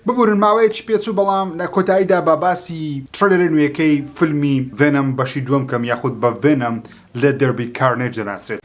ببورن ماوەیەکی پێچوو بەڵام لە کۆتاییدا بە باسی ترەیلەری نوێیەکەی فیلمی ڤێنەم بەشی دووەم کەم یاخود بە ڤێنەم لە دەربی کارنێج دەناسرێت.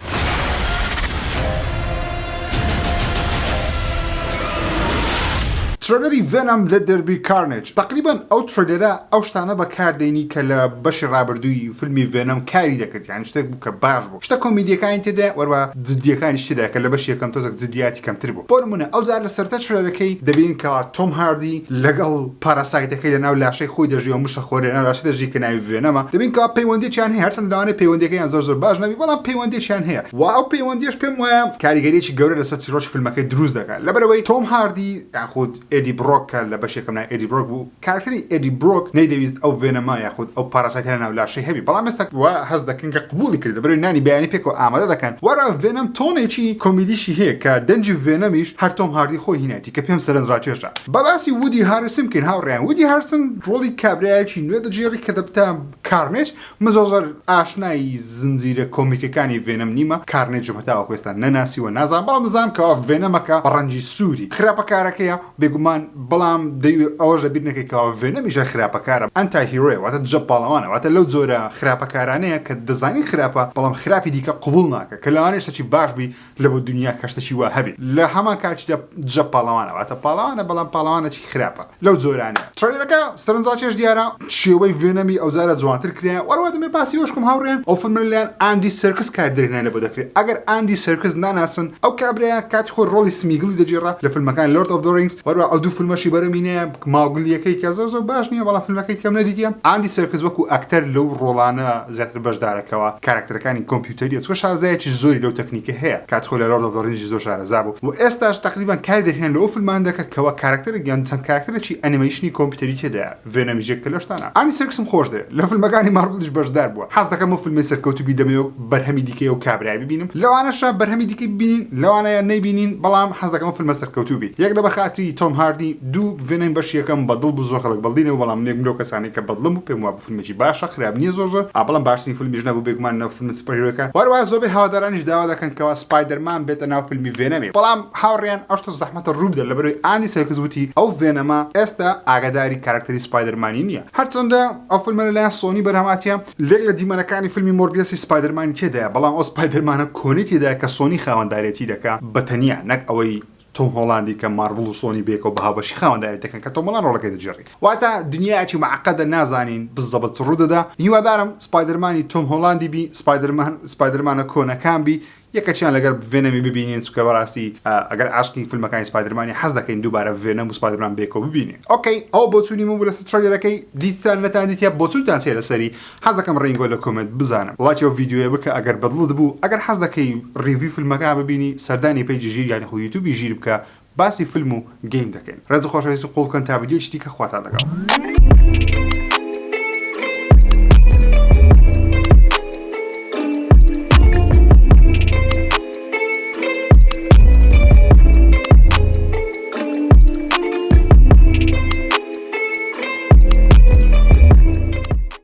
ترەیلەری ڤێنەم لە دەربی کارنێج تقریبان ئەو ترەیلەرە ئەو شتانە بەکاردێنی کە لە بەشی ڕابردووی فیلمی ڤێنەم کاری دەکرد، یعنی شتێک بوو کە باش بوو، شتە کۆمیدیەکانی تێدا وەروە جددیەکانیش تێدا کە لە بەشی یەکەم تۆزێک جددیاتی کەمتر بوو. بۆ نمونە ئەو جار لە سەرەتا ترەیلەرەکەی دەبینین کە تۆم هاردی لەگەڵ پاراسایتەکەی لە ناو لاشەی خۆی دەژی و مشە خۆری لە ناو لاشەی دەژی کە ناوی ڤێنەمە، دەبین کە پەیوەندییان هەیە، هەرچەند لەوانەیە پەیوەندیەکەیان زۆر باش نەبی بەڵام پەیوەندییان هەیە و ئەو پەیوەندیش پێم وایە کاریگەریەکی گەورە لەسەر چیرۆکی فیلمەکەی دروست دەکات لەبەرەوەی تۆم هاردی یاخود ئێدی برۆک لە بەشێکم نای ئێدی برۆک بوو، کارکتەری ئێدی برۆک نەیدەویست ئەو ڤێنەمە یاخود ئەو پاراسایتە لە ناو لاشەی هەبی، بەڵام ئێستا وا هەز دەکەن کە قبوڵی کرد لەبەرەوەی نانی بەیانی پێکەوە ئامادە دەکەن. وەرە ڤێنەم تۆنێکی کۆمیدیشی هەیە کە دەنجی ڤێنەمیش هەر تۆم هاردی خۆی هینەتی کە پێم سەرنجڕاکێشە. بەباسی وودی هارسن بکەین هاوڕێیان. وودی هارسن ڕۆڵی کابرایەکی نوێ دەجێڕی کە دەبتە کارنێج، مزۆزەر ئاشنایی زنجیرە کۆمیکەکانی ڤێنەم نیمە، کارنێجم هەتاوەکو ئێستا نەناسیوە نازانم، بەڵام دەزانم کە ڤێنەمەکە بە ڕەنجی سووری خراپەکارەکەیە بێگومان، بەڵام ئەوەش لەبیر نەکەی کە ڤێنەمیش خراپەکارە، ئەنتای هیرۆیە، واتە دژە پاڵەوانە، واتە لەو جۆرە خراپەکارانەیە کە دەزانی خراپە بەڵام خراپی دیکە قبوڵ ناکە کە لەوانەیە شتێکی باش بی لە بۆ دنیا کەشتێکی وا هەبێ لە هەمان کاتیدا دژە پاڵەوانە، واتە پاڵەوانە بەڵام پاڵەوانێکی خراپە لەو جۆرانە. ترەیلەرەکە سەرنجڕاکێش دیارە شێوەی ڤێنەمی ئەو جارە جوانتر کرا، وەروە دەمێ باسی وەشکم هاوڕێن ئەو فیلمە لەلایەن ئاندی سەرکس کاردێنانە بۆ دەکرێت. ئەگەر ئاندی سەرکس ناناسن ئەو کابرەیە کاتی خۆی ڕۆڵی سمیگلی دەجێڕا لە فیلمەکان لۆرد ئۆف دە ڕینگز، وەروە ئەو دوو فیلمەشی بەرەمینەیە ماگولیەکەی کە زۆر باش نییە بەڵام فیلمەکەی کەم نەدیتە. ئاندی سەرکس وەکو ئەکتەر لەو ڕۆڵانە زیاتر بەشدارەکەەوە، کاراکتەرەکانی کۆمپیوتەریە چۆ شارزایەکی زۆری لەو تەکنیکە هەیە، کات خۆی لە لۆرد ئۆف دە ڕینگز زۆر شارەزا بوو و ئێستاش تقریبان کاری دەهێن لەو فیلمان دەکات کەەوە کاراکتەرێک یان چەند کاراکتەرێکی ئەنیمەیشنی کۆمپیوتەری تێدایە، ڤێنەمیژێک کە لەو شتانە. ئاندی سەرکسم خۆش دەوێت، لە فیلمەکانی مارڤڵیش بەشدار بووە، حەز دەکەم ئەو فیلمی سەرکەوتوبی دەمەوێت بەرهەمی دیکەی و کابرای ببینم، لەوانەشە بەرهەمی دیکەی ببینین، لەوانەیە نەیبینین، بەڵام حەز دەکەم ئەو فیلمە سەرکەوتوبی. یەک لە بەخاتری تۆم هاردی، دوو ڤێنەم بەشی یەکەم بەدڵ بوو، زۆر خەڵک بەڵدینەوە، بەڵام نێک لەو کەسانی کە بەدڵم بوو پێم وابوو فیلمێکی باشە، خراپ نییە زۆر، بەڵام باشترین فیلمیش نەبوو بێگومان لەو فیلم سوپەرهیرۆیەکە. وەروە زۆربەی هاوادارانیش داوا دەکەن کەوا سپایدەرمان بێتە ناو فیلمی ڤێنەمی، بەڵام هاوڕێیان ئەو شتە زەحمەتە ڕوو بدەن لەبەرەوەی ئاندی سەرکس وتی ئەو ڤێنەمە ئێستا ئاگاداری کاراکتەری سپایدەرمانی نییە، هەرچەندە ئەو فیلمە لەلایەن سۆنی بەرهەماتیە لێک لە دیمەنەکانی فیلمی مۆربیەسی سپایدەرمانی تێدایە، بەڵام ئەو سپایدەرمانە کۆنی تێدایە کە سۆنی خاوەندارێتی دەکات بەتەنیا، نەک ئەوەی تۆم هۆڵاندی کە مارڤڵ و سۆنی بێکەوە بە هاوبەشی خاوەنداری دەکەن کە تۆم هۆڵاند ڕۆڵەکەی دەجێڕی، واتە دنیایەکی معقەدە نازانین بزەبەت ڕوو دەدا. هیوادارم سپایدەرمانی تۆم هۆڵاندی بی، سپایدەرمانە کۆنەکان بی، یەکەچیان لەگەر ڤێنەمی ببینین، چکە بەڕاستی ئەگەر عاشقی فیلمەکانی سپایدەرمانی حەز دەکەین دووبارە ڤێنەم و سپایدەرمان بێکەوە ببینین. ئۆکەی، ئەو بۆچوونی من بوو لەسەر ترەیلەرەکەی، دیتان نەتان دیتە بۆچوونتان چێ لەسەری، حەز دەکەم ڕێنگۆ لە کۆمنت بزانم، وڵاتی ئەو ڤیدیۆیە بکە ئەگەر بەدڵت بوو، ئەگەر حەز دەکەی ڕیڤیو فیلمەکە ببینی سەردانی پەیجی ژیر یانی خۆ یوتیوبی ژیر بکە، باسی فیلم و گەیم دەکەین. ڕێز و خۆشەویست و قوڵ بکەن تا ڤیدیۆیەکی دیکە خواتان لەگەڵ.